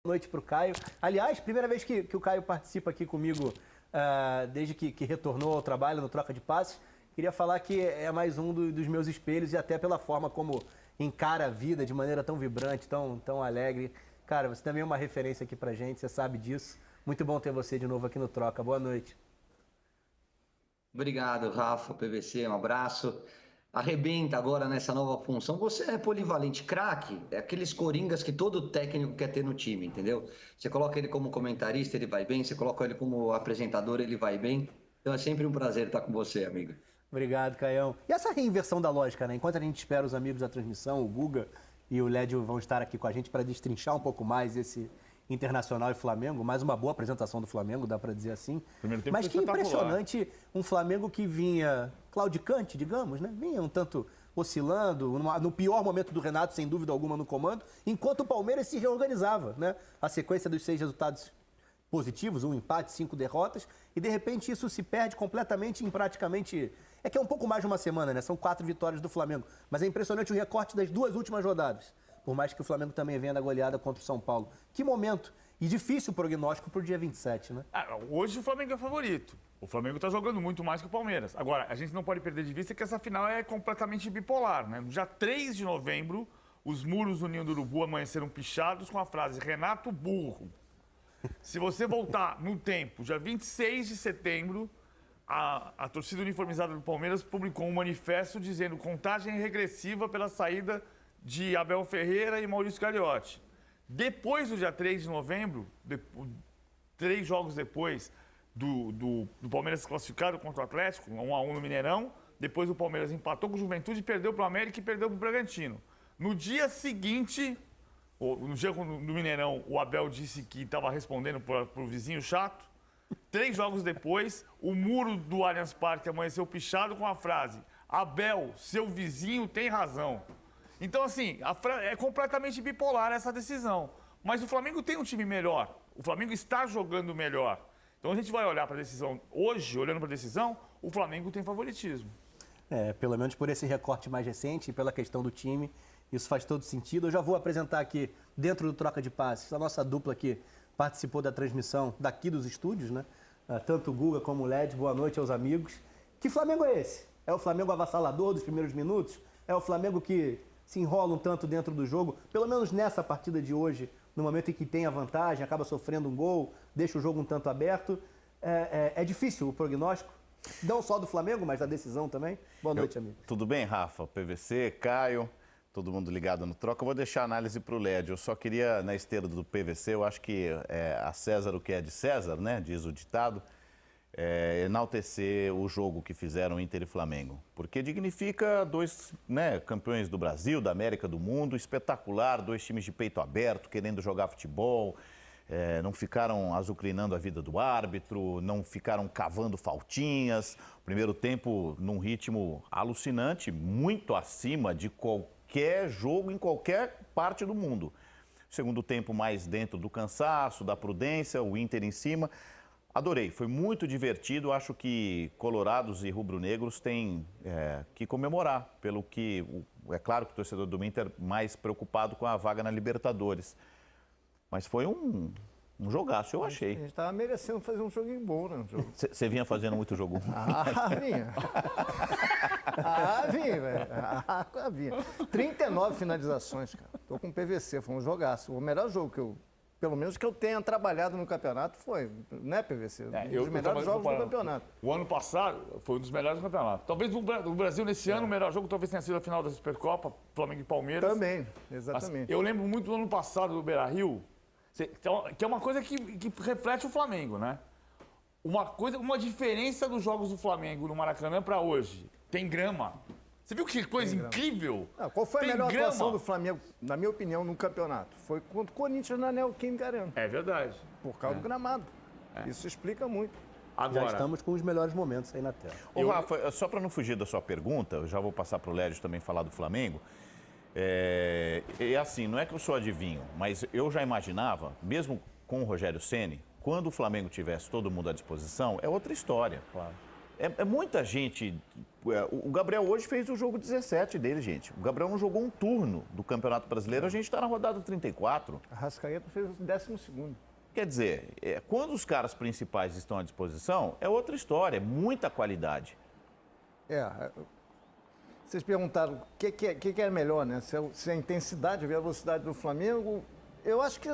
Noite para o Caio. Aliás, primeira vez que o Caio participa aqui comigo desde que retornou ao trabalho no Troca de Passes. Queria falar que é mais um dos meus espelhos e até pela forma como encara a vida de maneira tão vibrante, tão alegre. Cara, você também é uma referência aqui pra gente, você sabe disso. Muito bom ter você de novo aqui no Troca. Boa noite. Obrigado, Rafa, PVC, um abraço. Arrebenta agora nessa nova função. Você é polivalente, craque, é aqueles coringas que todo técnico quer ter no time, entendeu? Você coloca ele como comentarista, ele vai bem, você coloca ele como apresentador, ele vai bem. Então é sempre um prazer estar com você, amigo. Obrigado, Caião. E essa reinversão da lógica, né? Enquanto a gente espera os amigos da transmissão, o Guga e o Lédio vão estar aqui com a gente para destrinchar um pouco mais esse Internacional e Flamengo, mais uma boa apresentação do Flamengo, dá para dizer assim. Mas que impressionante, um Flamengo que vinha claudicante, digamos, né? Vinha um tanto oscilando, no pior momento do Renato, sem dúvida alguma, no comando, enquanto o Palmeiras se reorganizava, né? A sequência dos 6 resultados positivos, 1 empate, 5 derrotas, e de repente isso se perde completamente em praticamente... É que é um pouco mais de uma semana, né? São 4 vitórias do Flamengo, mas é impressionante o recorte das 2 últimas rodadas. Por mais que o Flamengo também venha da goleada contra o São Paulo. Que momento! E difícil o prognóstico para o dia 27, né? Hoje o Flamengo é favorito. O Flamengo está jogando muito mais que o Palmeiras. Agora, a gente não pode perder de vista que essa final é completamente bipolar, né? No dia 3 de novembro, os muros do Ninho do Urubu amanheceram pichados com a frase Renato burro. Se você voltar no tempo, dia 26 de setembro, a torcida uniformizada do Palmeiras publicou um manifesto dizendo contagem regressiva pela saída de Abel Ferreira e Maurício Gagliotti. Depois do dia 3 de novembro, 3 jogos depois do Palmeiras classificado contra o Atlético, 1-1 no Mineirão, depois o Palmeiras empatou com o Juventude, perdeu para o América e perdeu para o Bragantino. No dia seguinte, no dia do Mineirão, o Abel disse que estava respondendo para o vizinho chato. 3 jogos depois, o muro do Allianz Parque amanheceu pichado com a frase Abel, seu vizinho tem razão. Então, assim, é completamente bipolar essa decisão. Mas o Flamengo tem um time melhor. O Flamengo está jogando melhor. Então, a gente vai olhar para a decisão. Hoje, olhando para a decisão, o Flamengo tem favoritismo. Pelo menos por esse recorte mais recente e pela questão do time, isso faz todo sentido. Eu já vou apresentar aqui, dentro do Troca de Passes, a nossa dupla que participou da transmissão daqui dos estúdios, né? Tanto o Guga como o Led, boa noite aos amigos. Que Flamengo é esse? É o Flamengo avassalador dos primeiros minutos? É o Flamengo que se enrola um tanto dentro do jogo, pelo menos nessa partida de hoje, no momento em que tem a vantagem, acaba sofrendo um gol, deixa o jogo um tanto aberto. É difícil o prognóstico, não só do Flamengo, mas da decisão também. Boa noite, amigo. Tudo bem, Rafa? PVC, Caio, todo mundo ligado no Troca. Eu vou deixar a análise para o Led. Eu só queria, na esteira do PVC, eu acho que a César o que é de César, né? Diz o ditado. Enaltecer o jogo que fizeram Inter e Flamengo, porque dignifica 2 campeões do Brasil, da América, do mundo, espetacular, 2 times de peito aberto, querendo jogar futebol, não ficaram azucrinando a vida do árbitro, não ficaram cavando faltinhas, primeiro tempo num ritmo alucinante, muito acima de qualquer jogo em qualquer parte do mundo. Segundo tempo mais dentro do cansaço, da prudência, o Inter em cima. Adorei, foi muito divertido. Acho que colorados e rubro-negros têm que comemorar, pelo que, é claro que o torcedor do Inter mais preocupado com a vaga na Libertadores. Mas foi um jogaço, eu achei. A gente estava merecendo fazer um joguinho bom, né? Você vinha fazendo muito jogo ruim. Vinha. Vinha. 39 finalizações, cara. Tô com PVC, foi um jogaço. O melhor jogo que eu... Pelo menos que eu tenha trabalhado no campeonato foi, né, PVC? Um dos melhores jogos do campeonato. O ano passado foi um dos melhores do campeonato. Talvez no Brasil, nesse ano, o melhor jogo talvez tenha sido a final da Supercopa, Flamengo e Palmeiras. Também, exatamente. Eu lembro muito do ano passado do Beira-Rio, que é uma coisa que reflete o Flamengo, né? Uma diferença dos jogos do Flamengo no Maracanã para hoje. Tem grama. Você viu que coisa incrível? Qual foi a melhor atuação do Flamengo, na minha opinião, no campeonato? Foi contra o Corinthians na Neoquímica Arena. É verdade. Por causa do gramado. Isso explica muito. Agora, já estamos com os melhores momentos aí na tela. Rafa, só para não fugir da sua pergunta, eu já vou passar para o Lédio também falar do Flamengo. Assim, não é que eu sou adivinho, mas eu já imaginava, mesmo com o Rogério Ceni, quando o Flamengo tivesse todo mundo à disposição, é outra história. Claro. É muita gente. O Gabriel hoje fez o jogo 17 dele, gente. O Gabriel não jogou um turno do Campeonato Brasileiro, a gente está na rodada 34. A Arrascaeta fez o 12º. Quer dizer, quando os caras principais estão à disposição, é outra história, é muita qualidade. Vocês perguntaram o que é melhor, né? Se a intensidade, a velocidade do Flamengo. Eu acho que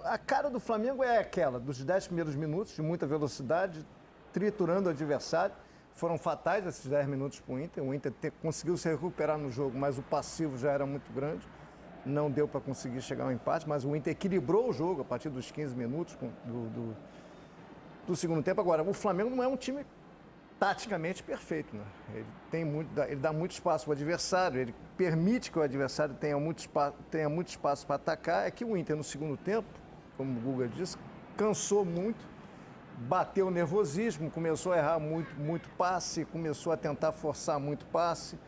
a cara do Flamengo é aquela, dos 10 primeiros minutos, de muita velocidade, triturando o adversário. Foram fatais esses 10 minutos para o Inter. O Inter conseguiu se recuperar no jogo, mas o passivo já era muito grande. Não deu para conseguir chegar ao empate, mas o Inter equilibrou o jogo a partir dos 15 minutos do segundo tempo. Agora, o Flamengo não é um time taticamente perfeito, né? Ele dá muito espaço para o adversário, ele permite que o adversário tenha muito espaço para atacar. É que o Inter, no segundo tempo, como o Guga disse, cansou muito. Bateu o nervosismo, começou a errar muito passe, começou a tentar forçar muito passe.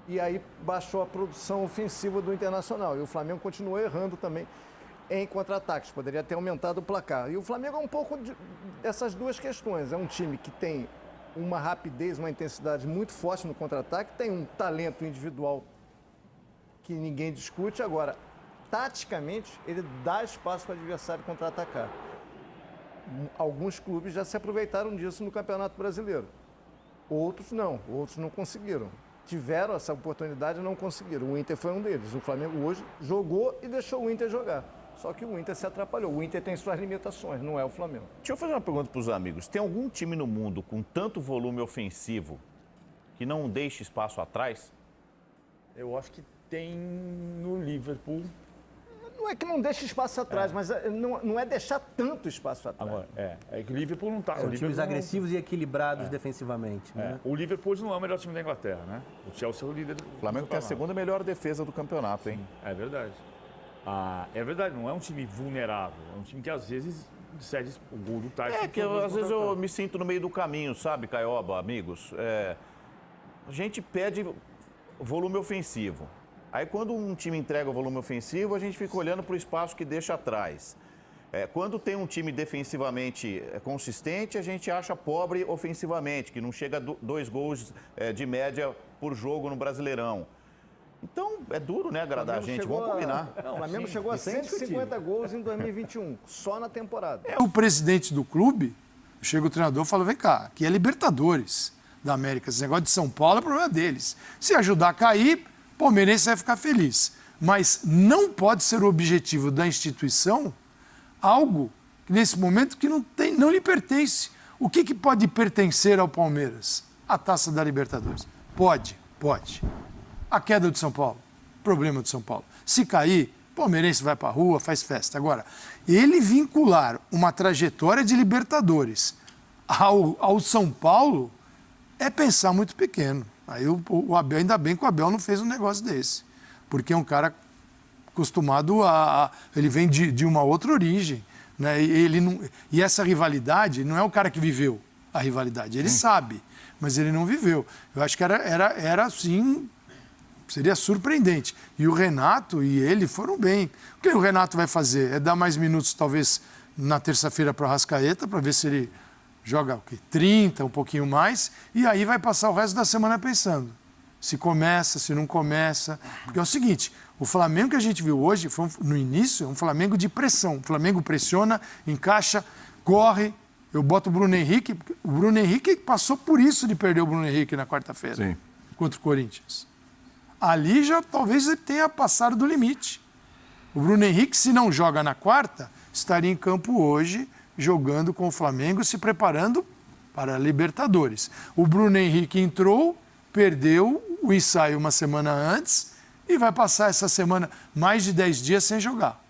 E aí baixou a produção ofensiva do Internacional. E o Flamengo continuou errando também em contra-ataques. Poderia ter aumentado o placar. E o Flamengo é um pouco dessas duas questões. É um time que tem uma rapidez, uma intensidade muito forte no contra-ataque. Tem um talento individual que ninguém discute. Agora, taticamente, ele dá espaço para o adversário contra-atacar. Alguns clubes já se aproveitaram disso no Campeonato Brasileiro. Outros não conseguiram. Tiveram essa oportunidade e não conseguiram. O Inter foi um deles. O Flamengo hoje jogou e deixou o Inter jogar. Só que o Inter se atrapalhou. O Inter tem suas limitações, não é o Flamengo. Deixa eu fazer uma pergunta para os amigos. Tem algum time no mundo com tanto volume ofensivo que não deixa espaço atrás? Eu acho que tem no Liverpool. Não é que não deixa espaço atrás, mas não é deixar tanto espaço atrás. Agora, é que o Liverpool não está. São times agressivos e equilibrados defensivamente. Né? O Liverpool hoje não é o melhor time da Inglaterra, né? O Chelsea é o líder. O Flamengo tem a segunda melhor defesa do campeonato, hein? É verdade. É verdade, não é um time vulnerável. É um time que às vezes cede o gol do Tyson. Às vezes eu me sinto no meio do caminho, sabe, Caioba, amigos? A gente pede volume ofensivo. Aí, quando um time entrega o volume ofensivo, a gente fica olhando para o espaço que deixa atrás. Quando tem um time defensivamente consistente, a gente acha pobre ofensivamente, que não chega a 2 gols de média por jogo no Brasileirão. Então, é duro, né, agradar a gente. Vamos combinar. O Flamengo chegou a 150 gols em 2021, só na temporada. O presidente do clube, chega o treinador e fala, vem cá, aqui é Libertadores da América. Esse negócio de São Paulo é problema deles. Se ajudar a cair, o palmeirense vai ficar feliz. Mas não pode ser o objetivo da instituição algo que, nesse momento, que não lhe pertence. O que pode pertencer ao Palmeiras? A Taça da Libertadores. Pode. A queda de São Paulo, problema de São Paulo. Se cair, o palmeirense vai para a rua, faz festa. Agora, ele vincular uma trajetória de Libertadores ao São Paulo é pensar muito pequeno. Aí o Abel, ainda bem que o Abel não fez um negócio desse. Porque é um cara acostumado ele vem de uma outra origem. Né? E essa rivalidade não é o cara que viveu a rivalidade. Ele sabe, mas ele não viveu. Eu acho que era assim, seria surpreendente. E o Renato e ele foram bem. O que o Renato vai fazer? É dar mais minutos, talvez, na terça-feira para o Arrascaeta, para ver se ele joga 30, um pouquinho mais, e aí vai passar o resto da semana pensando se começa, se não começa. Porque é o seguinte, o Flamengo que a gente viu hoje, no início, é um Flamengo de pressão. O Flamengo pressiona, encaixa, corre. Eu boto o Bruno Henrique passou por isso de perder o Bruno Henrique na quarta-feira contra o Corinthians. Ali já talvez ele tenha passado do limite. O Bruno Henrique, se não joga na quarta, estaria em campo hoje, jogando com o Flamengo, se preparando para a Libertadores. O Bruno Henrique entrou, perdeu o ensaio uma semana antes e vai passar essa semana mais de 10 dias sem jogar.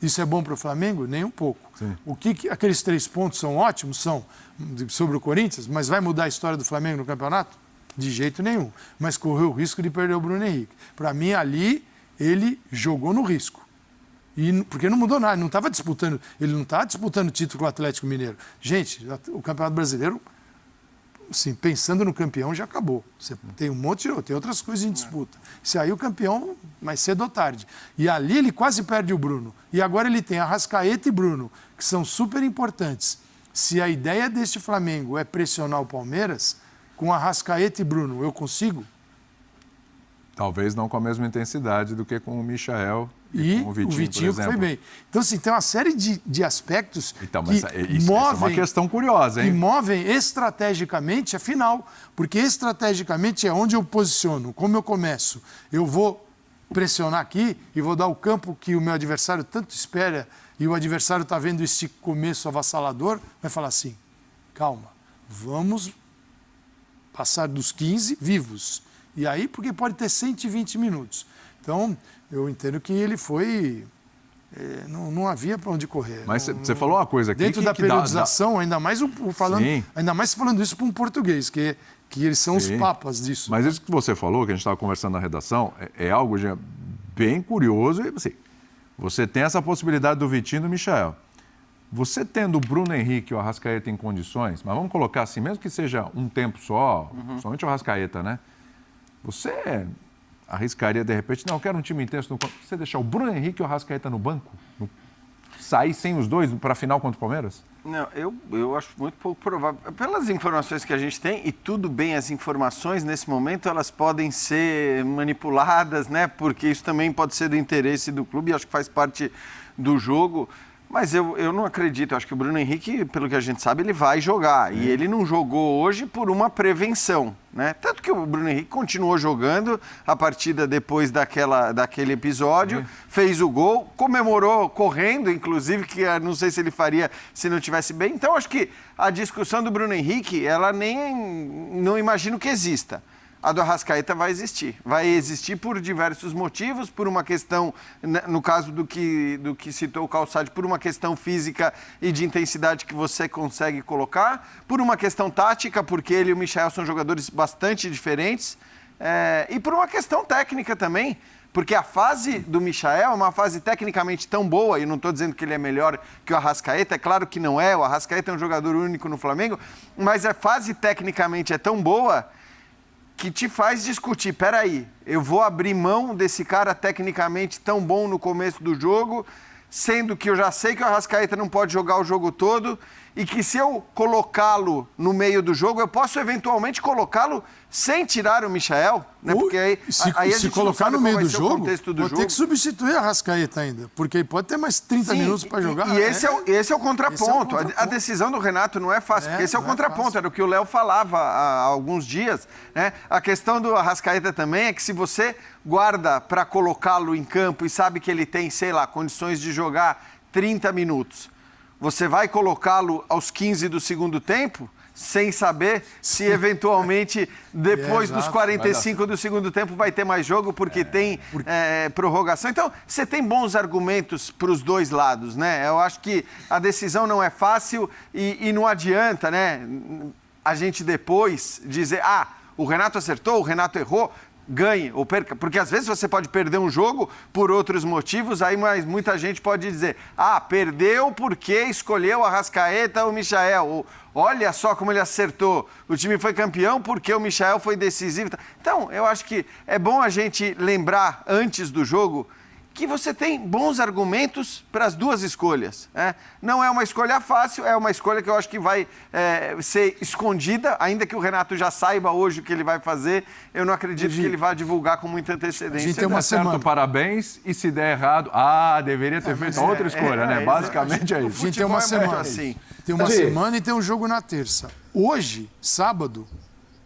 Isso é bom para o Flamengo? Nem um pouco. Aqueles 3 pontos são ótimos, são sobre o Corinthians, mas vai mudar a história do Flamengo no campeonato? De jeito nenhum. Mas correu o risco de perder o Bruno Henrique. Para mim, ali, ele jogou no risco. Porque não mudou nada, ele não estava disputando título com o Atlético Mineiro. Gente, o Campeonato Brasileiro, assim, pensando no campeão, já acabou. Você tem tem outras coisas em disputa. Se aí o campeão, mais cedo ou tarde. E ali ele quase perde o Bruno. E agora ele tem Arrascaeta e Bruno, que são super importantes. se a ideia deste Flamengo é pressionar o Palmeiras, com Arrascaeta e Bruno, eu consigo? Talvez não com a mesma intensidade do que com o Michael E com o Vitinho que foi bem. Então, assim, tem uma série de aspectos que isso é uma questão curiosa, hein? Que movem estrategicamente a final. Porque estrategicamente é onde eu posiciono, como eu começo. Eu vou pressionar aqui e vou dar o campo que o meu adversário tanto espera e o adversário está vendo esse começo avassalador, vai falar assim, calma, vamos passar dos 15 vivos. E aí, porque pode ter 120 minutos. Então, eu entendo que ele foi... não havia para onde correr. Mas você falou uma coisa aqui... Dentro da periodização, ainda mais falando isso para um português, que eles são os papas disso. Mas isso que você falou, que a gente estava conversando na redação, é algo bem curioso. E, assim, você tem essa possibilidade do Vitinho e do Michael. Você tendo o Bruno Henrique e o Arrascaeta em condições, mas vamos colocar assim, mesmo que seja um tempo só, somente o Arrascaeta, né? Você arriscaria, de repente, não, eu quero um time intenso no campo. Você deixar o Bruno Henrique e o Arrascaeta no banco? Sair sem os dois para a final contra o Palmeiras? Não, eu acho muito pouco provável. Pelas informações que a gente tem, e tudo bem, as informações, nesse momento, elas podem ser manipuladas, né? Porque isso também pode ser do interesse do clube, e acho que faz parte do jogo. Mas eu não acredito, eu acho que o Bruno Henrique, pelo que a gente sabe, ele vai jogar. E ele não jogou hoje por uma prevenção, né? Tanto que o Bruno Henrique continuou jogando a partida depois daquele episódio, fez o gol, comemorou correndo, inclusive, que não sei se ele faria se não estivesse bem. Então, acho que a discussão do Bruno Henrique, ela não imagino que exista. A do Arrascaeta vai existir. Vai existir por diversos motivos, por uma questão, no caso do que citou o Calçade, por uma questão física e de intensidade que você consegue colocar, por uma questão tática, porque ele e o Michael são jogadores bastante diferentes, e por uma questão técnica também, porque a fase do Michael é uma fase tecnicamente tão boa, e não estou dizendo que ele é melhor que o Arrascaeta, é claro que não é, o Arrascaeta é um jogador único no Flamengo, mas a fase tecnicamente é tão boa que te faz discutir, peraí, eu vou abrir mão desse cara tecnicamente tão bom no começo do jogo, sendo que eu já sei que o Arrascaeta não pode jogar o jogo todo e que se eu colocá-lo no meio do jogo, eu posso eventualmente colocá-lo sem tirar o Michael, né? Porque aí a se gente colocar no meio do jogo, vou ter que substituir a Arrascaeta ainda, porque pode ter mais 30 minutos para jogar. E esse é o contraponto. A decisão do Renato não é fácil, porque esse é o contraponto, era o que o Léo falava há alguns dias, né? A questão do Arrascaeta também é que se você guarda para colocá-lo em campo e sabe que ele tem, sei lá, condições de jogar 30 minutos, você vai colocá-lo aos 15 do segundo tempo, sem saber se eventualmente depois dos 45 do segundo tempo vai ter mais jogo, porque tem prorrogação. Então, você tem bons argumentos para os dois lados, né? Eu acho que a decisão não é fácil e não adianta, né? A gente depois dizer, o Renato acertou, o Renato errou. Ganhe ou perca, porque às vezes você pode perder um jogo por outros motivos, mas muita gente pode dizer, perdeu porque escolheu a Arrascaeta ou o Michael, ou olha só como ele acertou, o time foi campeão porque o Michael foi decisivo. Então, eu acho que é bom a gente lembrar antes do jogo que você tem bons argumentos para as duas escolhas, né? Não é uma escolha fácil, é uma escolha que eu acho que vai ser escondida, ainda que o Renato já saiba hoje o que ele vai fazer, eu não acredito que ele vá divulgar com muita antecedência. A gente tem uma semana. Parabéns, e se der errado, deveria ter feito outra escolha, né? Basicamente é isso. A gente tem uma semana. Tem uma semana e tem um jogo na terça. Hoje, sábado,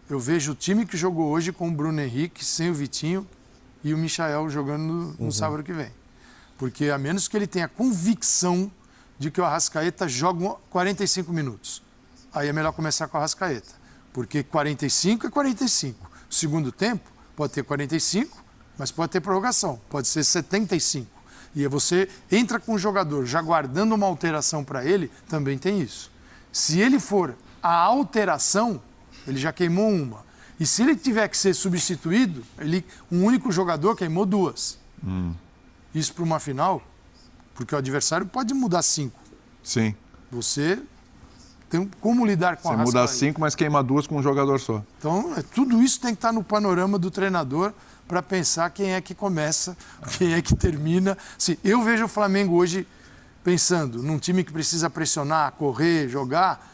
eu vejo o time que jogou hoje com o Bruno Henrique, sem o Vitinho, e o Michael jogando no sábado que vem. Porque a menos que ele tenha convicção de que o Arrascaeta joga 45 minutos. Aí é melhor começar com o Arrascaeta. Porque 45 é 45. O segundo tempo pode ter 45, mas pode ter prorrogação. Pode ser 75. E aí você entra com o jogador já guardando uma alteração para ele, também tem isso. Se ele for a alteração, ele já queimou uma. E se ele tiver que ser substituído, um único jogador queimou duas. Isso para uma final, porque o adversário pode mudar 5. Sim. Você tem como lidar com a Arrascaeta. Você muda 5, mas queima 2 com um jogador só. Então, tudo isso tem que estar no panorama do treinador para pensar quem é que começa, quem é que termina. Eu vejo o Flamengo hoje pensando num time que precisa pressionar, correr, jogar,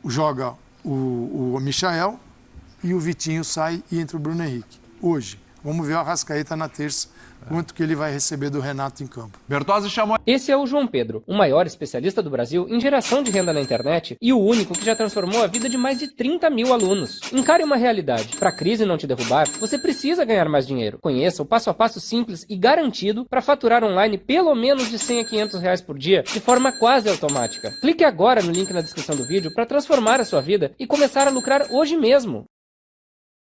joga o Michael e o Vitinho sai e entra o Bruno Henrique. Hoje, vamos ver o Arrascaeta na terça, quanto que ele vai receber do Renato em campo. Bertozzi chamou... Esse é o João Pedro, o maior especialista do Brasil em geração de renda na internet e o único que já transformou a vida de mais de 30 mil alunos. Encare uma realidade. Para a crise não te derrubar, você precisa ganhar mais dinheiro. Conheça o passo a passo simples e garantido para faturar online pelo menos de 100 a 500 reais por dia, de forma quase automática. Clique agora no link na descrição do vídeo para transformar a sua vida e começar a lucrar hoje mesmo.